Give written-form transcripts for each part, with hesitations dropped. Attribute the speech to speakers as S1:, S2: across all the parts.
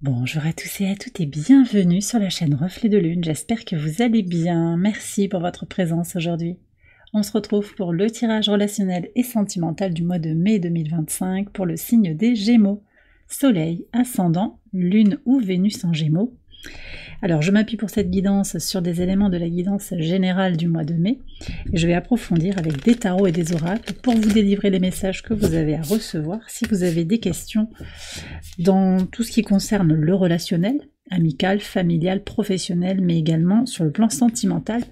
S1: Bonjour à tous et à toutes et bienvenue sur la chaîne Reflet de Lune. J'espère que vous allez bien. Merci pour votre présence aujourd'hui. On se retrouve pour le tirage relationnel et sentimental du mois de mai 2025 pour le signe des Gémeaux. Soleil, ascendant, Lune ou Vénus en Gémeaux. Alors je m'appuie pour cette guidance sur des éléments de la guidance générale du mois de mai et je vais approfondir avec des tarots et des oracles pour vous délivrer les messages que vous avez à recevoir si vous avez des questions dans tout ce qui concerne le relationnel, amical, familial, professionnel, mais également sur le plan sentimental,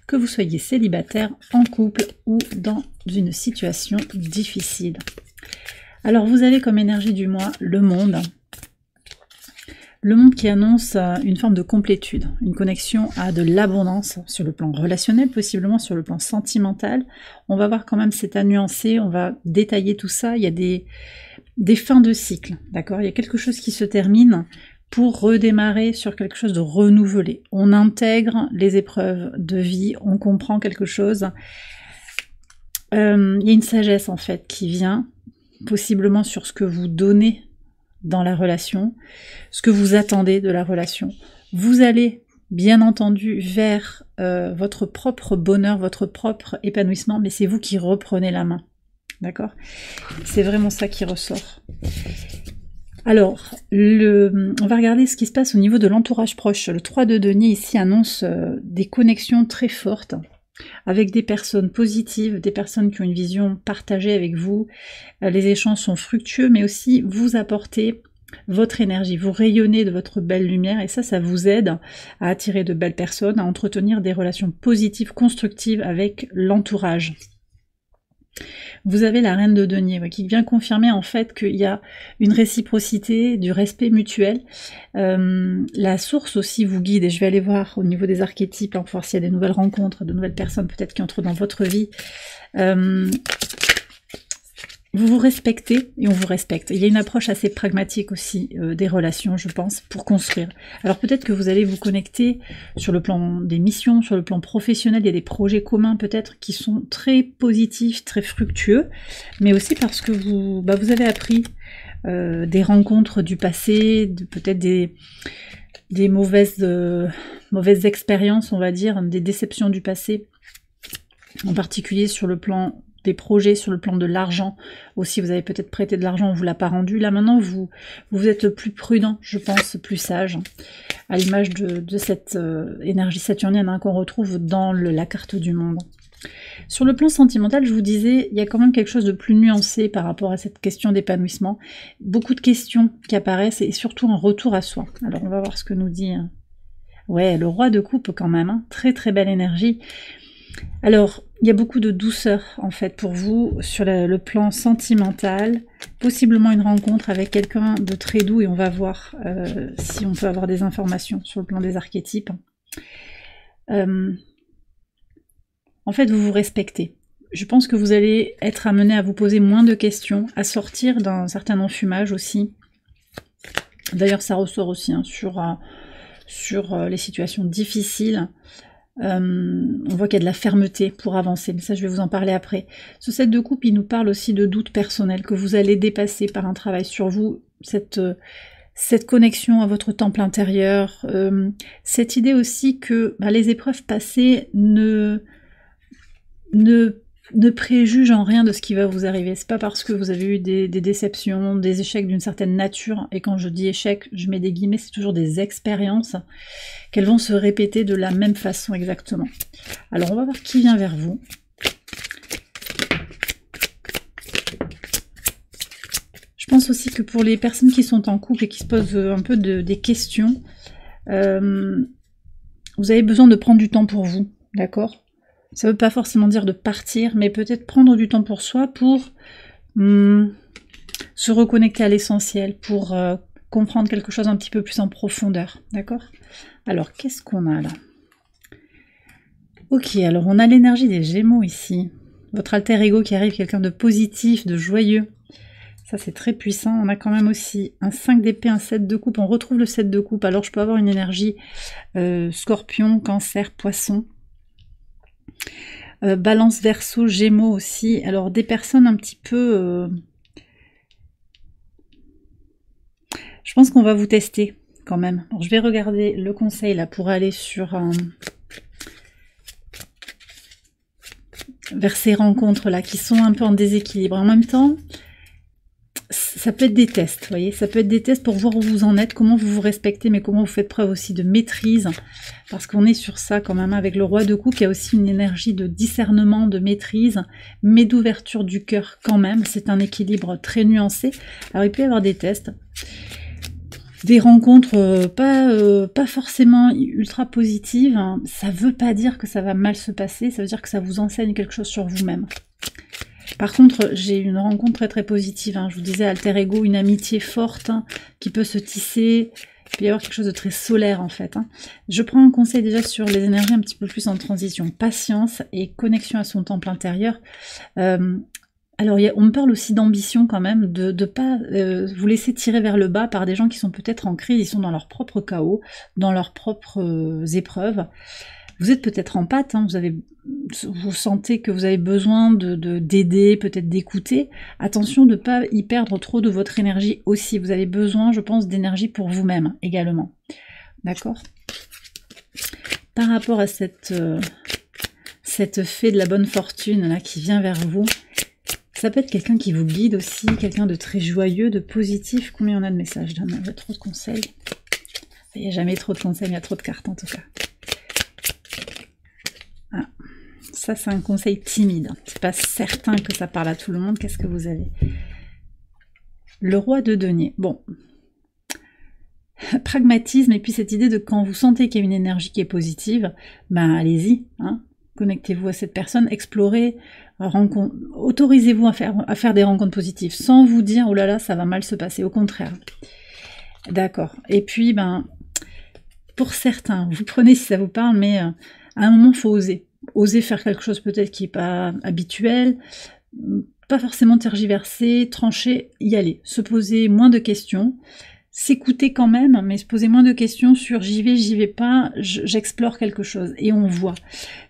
S1: que vous soyez célibataire, en couple ou dans une situation difficile. Alors vous avez comme énergie du mois le monde qui annonce une forme de complétude, une connexion à de l'abondance sur le plan relationnel, possiblement sur le plan sentimental. On va voir quand même, c'est à nuancer, on va détailler tout ça. Il y a des fins de cycle, d'accord? Il y a quelque chose qui se termine pour redémarrer sur quelque chose de renouvelé. On intègre les épreuves de vie, on comprend quelque chose. Il y a une sagesse en fait qui vient, possiblement sur ce que vous donnez dans la relation, ce que vous attendez de la relation. Vous allez bien entendu vers votre propre bonheur, votre propre épanouissement, mais c'est vous qui reprenez la main. D'accord? C'est vraiment ça qui ressort. Alors, on va regarder ce qui se passe au niveau de l'entourage proche. Le 3 de denier ici annonce des connexions très fortes avec des personnes positives, des personnes qui ont une vision partagée avec vous. Les échanges sont fructueux, mais aussi vous apportez votre énergie, vous rayonnez de votre belle lumière et ça vous aide à attirer de belles personnes, à entretenir des relations positives, constructives avec l'entourage. Vous avez la reine de denier qui vient confirmer en fait qu'il y a une réciprocité, du respect mutuel. La source aussi vous guide et je vais aller voir au niveau des archétypes, pour voir s'il y a des nouvelles rencontres, de nouvelles personnes peut-être qui entrent dans votre vie. Vous vous respectez et on vous respecte. Il y a une approche assez pragmatique aussi des relations, je pense, pour construire. Alors peut-être que vous allez vous connecter sur le plan des missions, sur le plan professionnel, il y a des projets communs peut-être qui sont très positifs, très fructueux, mais aussi parce que vous avez appris des rencontres du passé, peut-être des mauvaises expériences, on va dire, des déceptions du passé, en particulier sur le plan des projets, sur le plan de l'argent aussi, vous avez peut-être prêté de l'argent, on vous l'a pas rendu. Là maintenant, vous êtes plus prudent, je pense, plus sage, à l'image de cette énergie saturnienne qu'on retrouve dans la carte du monde. Sur le plan sentimental, je vous disais, il y a quand même quelque chose de plus nuancé par rapport à cette question d'épanouissement. Beaucoup de questions qui apparaissent et surtout un retour à soi. Alors on va voir ce que nous dit. Ouais, le roi de coupe quand même, très très belle énergie. Alors, il y a beaucoup de douceur en fait pour vous sur le plan sentimental, possiblement une rencontre avec quelqu'un de très doux et on va voir si on peut avoir des informations sur le plan des archétypes. En fait, vous vous respectez. Je pense que vous allez être amené à vous poser moins de questions, à sortir d'un certain enfumage aussi. D'ailleurs, ça ressort aussi sur les situations difficiles. On voit qu'il y a de la fermeté pour avancer, mais ça je vais vous en parler après. Ce 7 de coupe, il nous parle aussi de doutes personnels que vous allez dépasser par un travail sur vous, cette connexion à votre temple intérieur, cette idée aussi que les épreuves passées ne préjugent en rien de ce qui va vous arriver. C'est pas parce que vous avez eu des déceptions, des échecs d'une certaine nature, et quand je dis échec, je mets des guillemets, c'est toujours des expériences, qu'elles vont se répéter de la même façon exactement. Alors on va voir qui vient vers vous. Je pense aussi que pour les personnes qui sont en couple et qui se posent un peu des questions, vous avez besoin de prendre du temps pour vous, d'accord ? Ça ne veut pas forcément dire de partir, mais peut-être prendre du temps pour soi, pour se reconnecter à l'essentiel, pour comprendre quelque chose un petit peu plus en profondeur, d'accord? Alors, qu'est-ce qu'on a là? Ok, alors on a l'énergie des Gémeaux ici. Votre alter ego qui arrive, quelqu'un de positif, de joyeux. Ça, c'est très puissant. On a quand même aussi un 5 d'épée, un 7 de coupe. On retrouve le 7 de coupe. Alors, je peux avoir une énergie scorpion, cancer, poisson. Balance, verseau, gémeaux aussi. Alors, des personnes un petit peu... Je pense qu'on va vous tester quand même. Alors, je vais regarder le conseil là pour aller sur vers ces rencontres là qui sont un peu en déséquilibre. En même temps, ça peut être des tests, vous voyez, ça peut être des tests pour voir où vous en êtes, comment vous vous respectez, mais comment vous faites preuve aussi de maîtrise, parce qu'on est sur ça quand même avec le roi de coups, qui a aussi une énergie de discernement, de maîtrise, mais d'ouverture du cœur quand même. C'est un équilibre très nuancé. Alors il peut y avoir des tests, des rencontres pas forcément ultra positives, hein. Ça veut pas dire que ça va mal se passer, ça veut dire que ça vous enseigne quelque chose sur vous-même. Par contre, j'ai une rencontre très très positive, hein. Je vous disais, alter ego, une amitié forte, hein, qui peut se tisser. Il peut y avoir quelque chose de très solaire en fait, hein. Je prends un conseil déjà sur les énergies un petit peu plus en transition. Patience et connexion à son temple intérieur. Alors, on me parle aussi d'ambition quand même, de ne pas vous laisser tirer vers le bas par des gens qui sont peut-être en crise, ils sont dans leur propre chaos, dans leurs propres épreuves. Vous êtes peut-être en pâte, hein, vous sentez que vous avez besoin d'aider, peut-être d'écouter. Attention de ne pas y perdre trop de votre énergie aussi. Vous avez besoin, je pense, d'énergie pour vous-même également. D'accord? Par rapport à cette fée de la bonne fortune là qui vient vers vous, ça peut être quelqu'un qui vous guide aussi, quelqu'un de très joyeux, de positif. Combien on a de messages? Il y a trop de conseils. Il n'y a jamais trop de conseils, il y a trop de cartes en tout cas. Ah, ça c'est un conseil timide. C'est pas certain que ça parle à tout le monde. Qu'est-ce que vous avez? Le roi de denier. Bon. Pragmatisme et puis cette idée de quand vous sentez qu'il y a une énergie qui est positive, ben allez-y, hein. Connectez-vous à cette personne, explorez, autorisez-vous à faire des rencontres positives, sans vous dire, oh là là, ça va mal se passer, au contraire. D'accord. Et puis, ben, pour certains, vous prenez si ça vous parle, mais à un moment, il faut oser. Oser faire quelque chose peut-être qui n'est pas habituel, pas forcément tergiverser, trancher, y aller. Se poser moins de questions, s'écouter quand même, mais se poser moins de questions sur j'y vais pas, j'explore quelque chose, et on voit.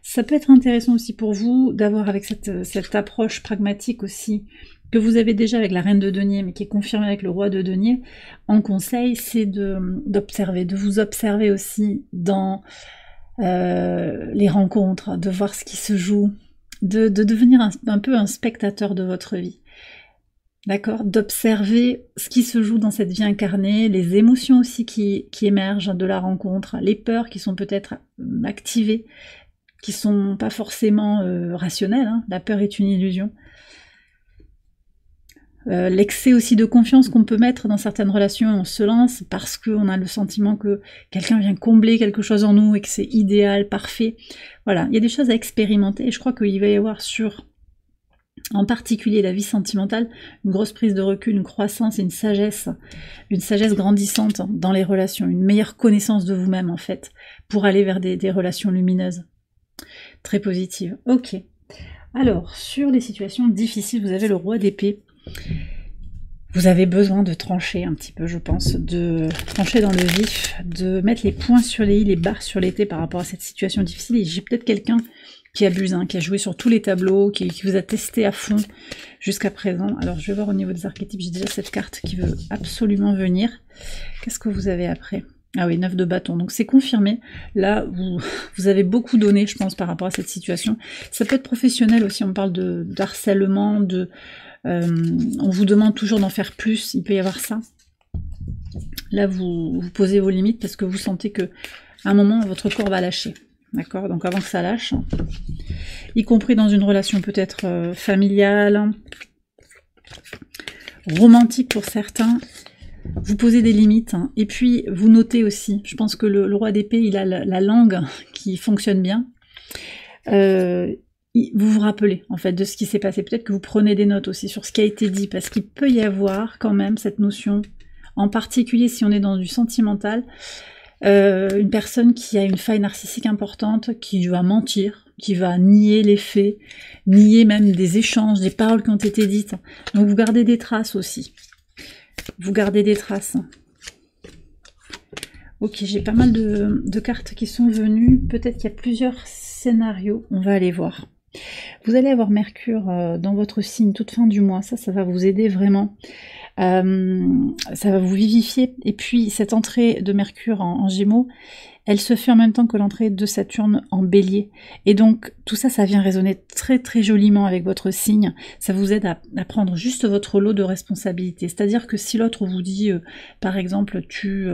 S1: Ça peut être intéressant aussi pour vous d'avoir avec cette approche pragmatique aussi, que vous avez déjà avec la reine de denier, mais qui est confirmée avec le roi de denier, en conseil, c'est d'observer, de vous observer aussi dans les rencontres, de voir ce qui se joue, de devenir un peu un spectateur de votre vie. D'accord, d'observer ce qui se joue dans cette vie incarnée, les émotions aussi qui émergent de la rencontre, les peurs qui sont peut-être activées, qui sont pas forcément rationnelles, hein. La peur est une illusion. L'excès aussi de confiance qu'on peut mettre dans certaines relations, on se lance parce qu'on a le sentiment que quelqu'un vient combler quelque chose en nous et que c'est idéal, parfait. Voilà, il y a des choses à expérimenter et je crois qu'il va y avoir en particulier la vie sentimentale, une grosse prise de recul, une croissance et une sagesse grandissante dans les relations, une meilleure connaissance de vous-même en fait, pour aller vers des relations lumineuses, très positives. Ok, alors sur les situations difficiles, vous avez le roi d'épée. Vous avez besoin de trancher un petit peu, je pense, de trancher dans le vif, de mettre les points sur les i, les barres sur les t par rapport à cette situation difficile. Et j'ai peut-être quelqu'un qui abuse, hein, qui a joué sur tous les tableaux, qui vous a testé à fond jusqu'à présent. Alors je vais voir au niveau des archétypes, j'ai déjà cette carte qui veut absolument venir. Qu'est-ce que vous avez après? Ah oui, 9 de bâton, donc c'est confirmé. Là, vous avez beaucoup donné, je pense, par rapport à cette situation. Ça peut être professionnel aussi, on parle d'harcèlement, on vous demande toujours d'en faire plus, il peut y avoir ça. Là, vous posez vos limites parce que vous sentez que à un moment, votre corps va lâcher. D'accord? Donc avant que ça lâche, y compris dans une relation peut-être familiale, romantique pour certains, vous posez des limites, hein. Et puis vous notez aussi, je pense que le roi d'épée, il a la langue qui fonctionne bien. Vous vous rappelez en fait de ce qui s'est passé, peut-être que vous prenez des notes aussi sur ce qui a été dit, parce qu'il peut y avoir quand même cette notion, en particulier si on est dans du sentimental, une personne qui a une faille narcissique importante, qui va mentir, qui va nier les faits, nier même des échanges, des paroles qui ont été dites. Donc vous gardez des traces aussi. Vous gardez des traces. Ok, j'ai pas mal de cartes qui sont venues. Peut-être qu'il y a plusieurs scénarios. On va aller voir. Vous allez avoir Mercure dans votre signe toute fin du mois. Ça va vous aider vraiment Ça va vous vivifier. Et puis cette entrée de Mercure en Gémeaux, elle se fait en même temps que l'entrée de Saturne en Bélier. Et donc tout ça, ça vient résonner très très joliment avec votre signe. Ça vous aide à prendre juste votre lot de responsabilités. C'est-à-dire que si l'autre vous dit, par exemple, tu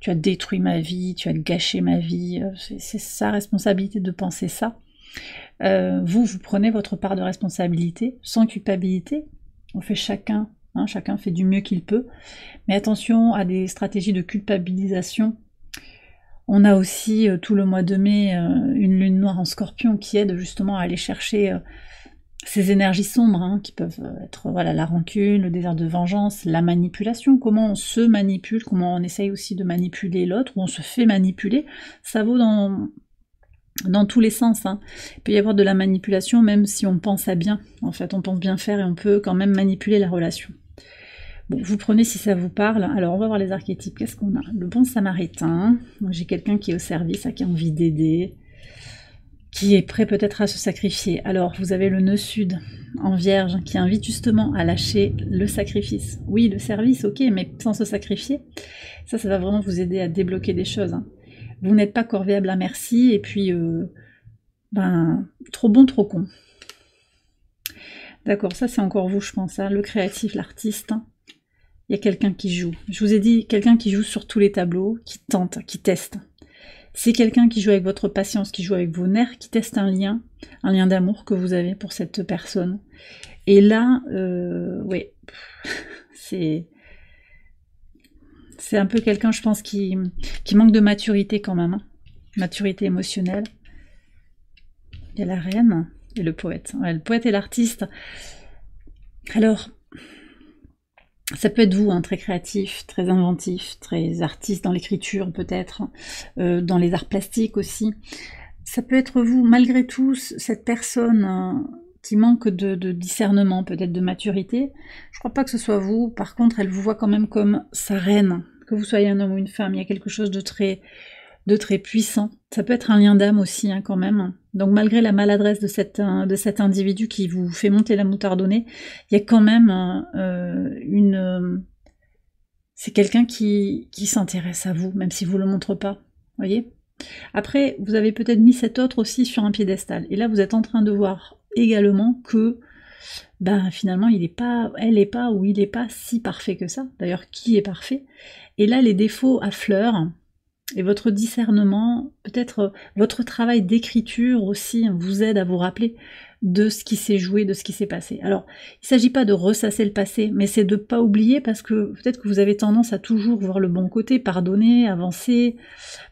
S1: as détruit ma vie, tu as gâché ma vie, c'est sa responsabilité de penser ça. Vous prenez votre part de responsabilité, sans culpabilité. On fait chacun fait du mieux qu'il peut. Mais attention à des stratégies de culpabilisation. On a aussi tout le mois de mai une lune noire en Scorpion qui aide justement à aller chercher ces énergies sombres qui peuvent être la rancune, le désir de vengeance, la manipulation, comment on se manipule, comment on essaye aussi de manipuler l'autre, ou on se fait manipuler. Ça vaut dans tous les sens. Il peut y avoir de la manipulation même si on pense à bien. En fait, on pense bien faire et on peut quand même manipuler la relation. Bon, vous prenez si ça vous parle. Alors, on va voir les archétypes. Qu'est-ce qu'on a? Le bon samaritain. J'ai quelqu'un qui est au service, qui a envie d'aider, qui est prêt peut-être à se sacrifier. Alors, vous avez le nœud sud en Vierge qui invite justement à lâcher le sacrifice. Oui, le service, ok, mais sans se sacrifier. Ça va vraiment vous aider à débloquer des choses. Vous n'êtes pas corvéable à merci, et puis, trop bon, trop con. D'accord, ça c'est encore vous, je pense, le créatif, l'artiste. Il y a quelqu'un qui joue. Je vous ai dit, quelqu'un qui joue sur tous les tableaux, qui tente, qui teste. C'est quelqu'un qui joue avec votre patience, qui joue avec vos nerfs, qui teste un lien d'amour que vous avez pour cette personne. Et là, ouais, c'est un peu quelqu'un, je pense, qui manque de maturité quand même. Maturité émotionnelle. Il y a la reine et le poète. Ouais, le poète et l'artiste. Alors, ça peut être vous, très créatif, très inventif, très artiste dans l'écriture peut-être, dans les arts plastiques aussi. Ça peut être vous, malgré tout, cette personne qui manque de discernement, peut-être de maturité. Je crois pas que ce soit vous. Par contre, elle vous voit quand même comme sa reine. Que vous soyez un homme ou une femme, il y a quelque chose de très puissant. Ça peut être un lien d'âme aussi, quand même. Donc malgré la maladresse de cet individu qui vous fait monter la moutarde, il y a quand même c'est quelqu'un qui s'intéresse à vous, même si vous ne le montrez pas. Voyez ? Après, vous avez peut-être mis cet autre aussi sur un piédestal. Et là, vous êtes en train de voir également que finalement, elle n'est pas ou il n'est pas si parfait que ça. D'ailleurs, qui est parfait? Et là, les défauts affleurent. Et votre discernement, peut-être votre travail d'écriture aussi, vous aide à vous rappeler de ce qui s'est joué, de ce qui s'est passé. Alors, il ne s'agit pas de ressasser le passé, mais c'est de ne pas oublier, parce que peut-être que vous avez tendance à toujours voir le bon côté, pardonner, avancer,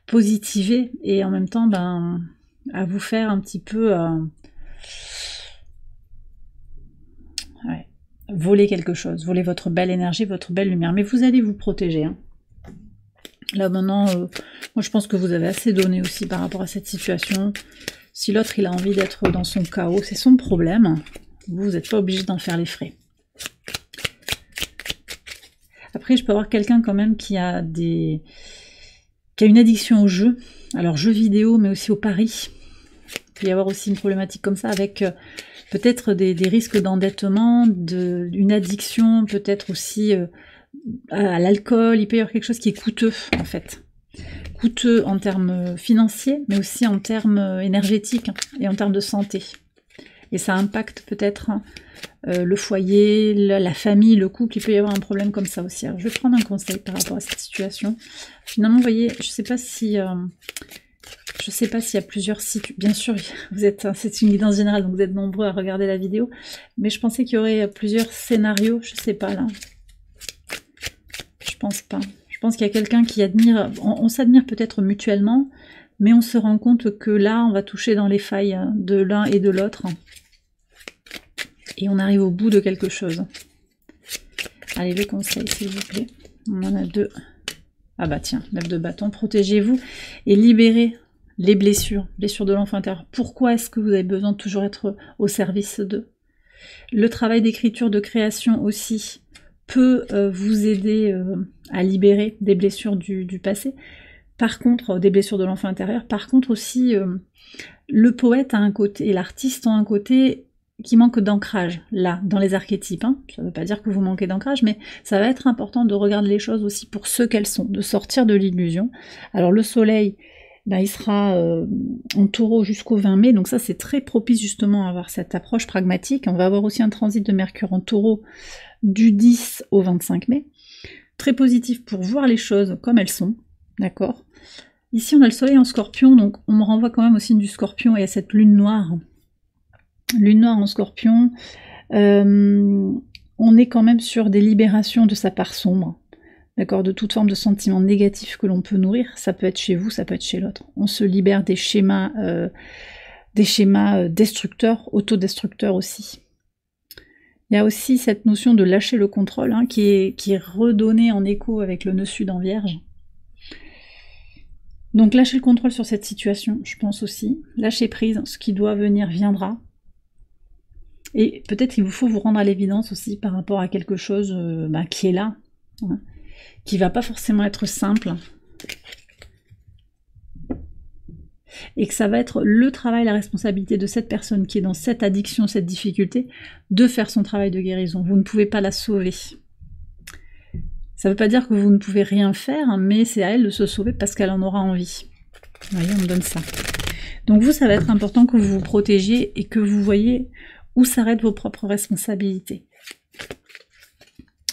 S1: positiver, et en même temps, à vous faire un petit peu voler quelque chose, voler votre belle énergie, votre belle lumière. Mais vous allez vous protéger, Là maintenant, moi je pense que vous avez assez donné aussi par rapport à cette situation. Si l'autre il a envie d'être dans son chaos, c'est son problème. Vous n'êtes pas obligé d'en faire les frais. Après, je peux avoir quelqu'un quand même qui a une addiction au jeu. Alors jeux vidéo, mais aussi au paris. Il peut y avoir aussi une problématique comme ça avec peut-être des risques d'endettement, une addiction, peut-être aussi à l'alcool. Il peut y avoir quelque chose qui est coûteux en fait. Coûteux en termes financiers, mais aussi en termes énergétiques et en termes de santé. Et ça impacte peut-être le foyer, la famille, le couple. Il peut y avoir un problème comme ça aussi. Alors je vais prendre un conseil par rapport à cette situation. Finalement, vous voyez, je sais pas s'il y a plusieurs sites. Bien sûr, c'est une guidance générale, donc vous êtes nombreux à regarder la vidéo. Mais je pensais qu'il y aurait plusieurs scénarios. Je sais pas là. Je pense pas. Je pense qu'il y a quelqu'un qui admire. On s'admire peut-être mutuellement, mais on se rend compte que là, on va toucher dans les failles de l'un et de l'autre. Et on arrive au bout de quelque chose. Allez, les conseils, s'il vous plaît. On en a deux. Ah bah tiens, 9 de bâton. Protégez-vous et libérez les blessures de l'enfant intérieur. Pourquoi est-ce que vous avez besoin de toujours être au service d'eux? Le travail d'écriture, de création aussi peut vous aider à libérer des blessures du passé. Par contre, des blessures de l'enfant intérieur. Par contre aussi, le poète a un côté et l'artiste a un côté qui manque d'ancrage, là, dans les archétypes. Hein. Ça ne veut pas dire que vous manquez d'ancrage, mais ça va être important de regarder les choses aussi pour ce qu'elles sont, de sortir de l'illusion. Alors le soleil, ben, il sera en taureau jusqu'au 20 mai, donc ça c'est très propice justement à avoir cette approche pragmatique. On va avoir aussi un transit de Mercure en taureau du 10 au 25 mai. Très positif pour voir les choses comme elles sont, d'accord. Ici on a le soleil en scorpion, donc on me renvoie quand même au signe du scorpion et à cette lune noire. Lune noire en scorpion, on est quand même sur des libérations de sa part sombre, d'accord, de toute forme de sentiments négatifs que l'on peut nourrir, ça peut être chez vous, ça peut être chez l'autre. On se libère des schémas destructeurs, autodestructeurs aussi. Il y a aussi cette notion de lâcher le contrôle, hein, qui est redonnée en écho avec le nœud sud en Vierge. Donc lâcher le contrôle sur cette situation, je pense aussi. Lâcher prise, ce qui doit venir viendra. Et peut-être qu'il vous faut vous rendre à l'évidence aussi par rapport à quelque chose qui est là, hein, qui va pas forcément être simple. Et que ça va être le travail, la responsabilité de cette personne qui est dans cette addiction, cette difficulté, de faire son travail de guérison. Vous ne pouvez pas la sauver. Ça ne veut pas dire que vous ne pouvez rien faire, mais c'est à elle de se sauver parce qu'elle en aura envie. Vous voyez, on me donne ça. Donc vous, ça va être important que vous vous protégiez et que vous voyez où s'arrêtent vos propres responsabilités.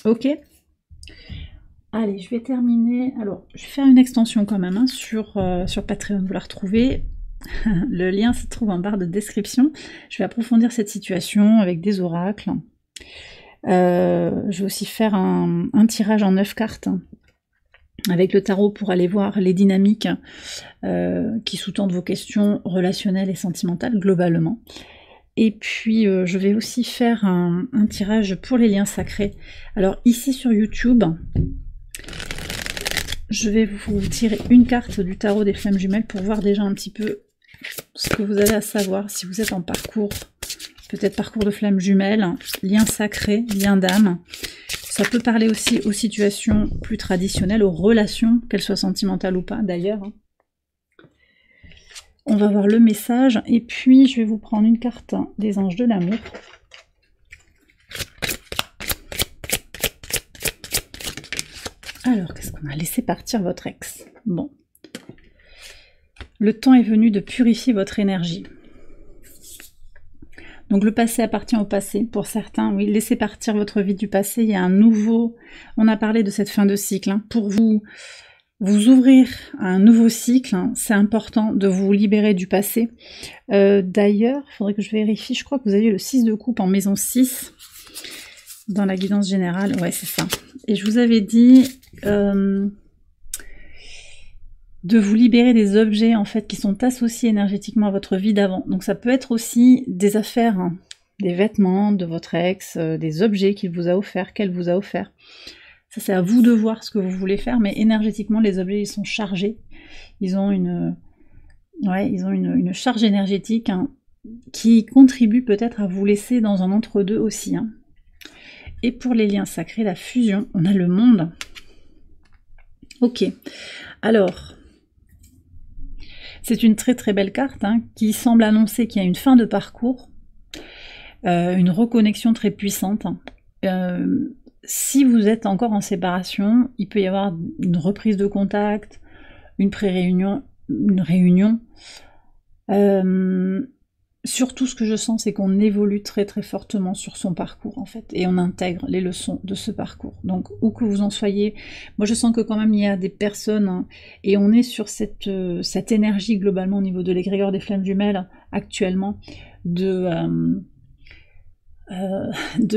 S1: Ok ? Allez, je vais terminer. Alors, je vais faire une extension quand même hein, sur Patreon, vous la retrouvez. Le lien se trouve en barre de description. Je vais approfondir cette situation avec des oracles. Je vais aussi faire un tirage en 9 cartes avec le tarot pour aller voir les dynamiques qui sous-tendent vos questions relationnelles et sentimentales globalement. Et puis je vais aussi faire un tirage pour les liens sacrés. Alors ici sur YouTube, je vais vous tirer une carte du tarot des flammes jumelles pour voir déjà un petit peu ce que vous avez à savoir si vous êtes en parcours, peut-être parcours de flammes jumelles, lien sacré, lien d'âme. Ça peut parler aussi aux situations plus traditionnelles, aux relations, qu'elles soient sentimentales ou pas d'ailleurs. On va voir le message et puis je vais vous prendre une carte des anges de l'amour. Alors, qu'est-ce qu'on a laissé partir votre ex? Bon. Le temps est venu de purifier votre énergie. Donc le passé appartient au passé. Pour certains, oui, laissez partir votre vie du passé. Il y a un nouveau... On a parlé de cette fin de cycle. Hein. Pour vous ouvrir à un nouveau cycle, hein, c'est important de vous libérer du passé. D'ailleurs, il faudrait que je vérifie, je crois que vous avez le 6 de coupe en maison 6, dans la guidance générale, ouais c'est ça. Et je vous avais dit de vous libérer des objets en fait qui sont associés énergétiquement à votre vie d'avant. Donc ça peut être aussi des affaires, hein, des vêtements de votre ex, des objets qu'il vous a offert, qu'elle vous a offert. Ça, c'est à vous de voir ce que vous voulez faire, mais énergétiquement, les objets, ils sont chargés. Ils ont une charge énergétique hein, qui contribue peut-être à vous laisser dans un entre-deux aussi. Hein. Et pour les liens sacrés, la fusion, on a le monde. Ok. Alors, c'est une très très belle carte hein, qui semble annoncer qu'il y a une fin de parcours, une reconnexion très puissante. Si vous êtes encore en séparation, il peut y avoir une reprise de contact, une pré-réunion, une réunion. Surtout, ce que je sens, c'est qu'on évolue très très fortement sur son parcours, en fait, et on intègre les leçons de ce parcours. Donc, où que vous en soyez, moi je sens que quand même il y a des personnes, hein, et on est sur cette énergie globalement au niveau de l'égrégore des flammes jumelles, actuellement, de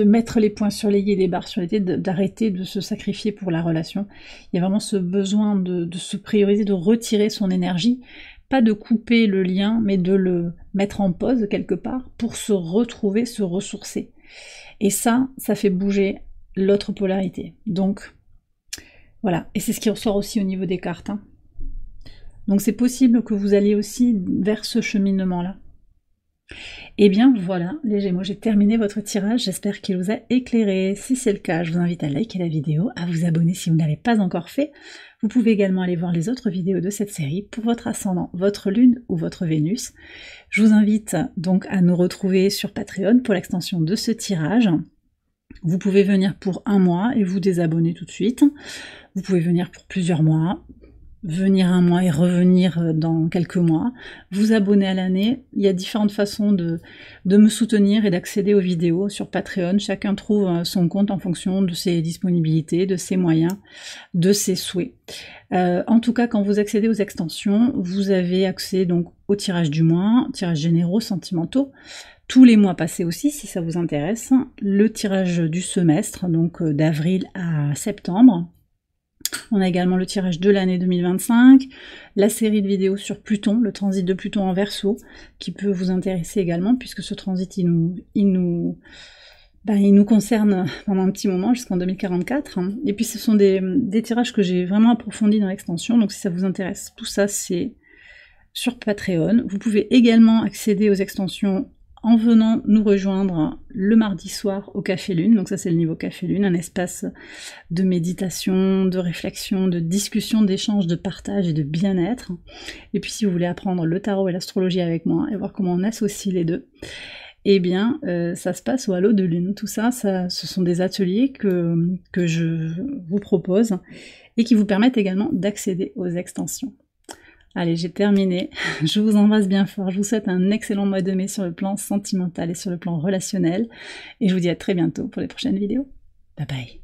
S1: mettre les points sur les i et les barres sur les t, d'arrêter de se sacrifier pour la relation. Il y a vraiment ce besoin de se prioriser, de retirer son énergie, pas de couper le lien, mais de le mettre en pause quelque part pour se retrouver, se ressourcer. Et ça fait bouger l'autre polarité. Donc, voilà. Et c'est ce qui ressort aussi au niveau des cartes. Hein. Donc c'est possible que vous alliez aussi vers ce cheminement-là. Et bien voilà, les Gémeaux, j'ai terminé votre tirage, j'espère qu'il vous a éclairé. Si c'est le cas, je vous invite à liker la vidéo, à vous abonner si vous ne l'avez pas encore fait. Vous pouvez également aller voir les autres vidéos de cette série pour votre ascendant, votre lune ou votre Vénus. Je vous invite donc à nous retrouver sur Patreon pour l'extension de ce tirage. Vous pouvez venir pour un mois et vous désabonner tout de suite. Vous pouvez venir pour plusieurs mois, venir un mois et revenir dans quelques mois, vous abonner à l'année. Il y a différentes façons de me soutenir et d'accéder aux vidéos sur Patreon. Chacun trouve son compte en fonction de ses disponibilités, de ses moyens, de ses souhaits. En tout cas, quand vous accédez aux extensions, vous avez accès donc au tirage du mois, tirages généraux, sentimentaux, tous les mois passés aussi, si ça vous intéresse, le tirage du semestre, donc d'avril à septembre. On a également le tirage de l'année 2025, la série de vidéos sur Pluton, le transit de Pluton en Verseau, qui peut vous intéresser également, puisque ce transit, il nous concerne pendant un petit moment, jusqu'en 2044. Et puis ce sont des tirages que j'ai vraiment approfondis dans l'extension, donc si ça vous intéresse, tout ça c'est sur Patreon. Vous pouvez également accéder aux extensions en venant nous rejoindre le mardi soir au Café Lune, donc ça c'est le niveau Café Lune, un espace de méditation, de réflexion, de discussion, d'échange, de partage et de bien-être. Et puis si vous voulez apprendre le tarot et l'astrologie avec moi et voir comment on associe les deux, eh bien ça se passe au Halo de Lune. Tout ça, ce sont des ateliers que je vous propose et qui vous permettent également d'accéder aux extensions. Allez, j'ai terminé. Je vous embrasse bien fort. Je vous souhaite un excellent mois de mai sur le plan sentimental et sur le plan relationnel. Et je vous dis à très bientôt pour les prochaines vidéos. Bye bye.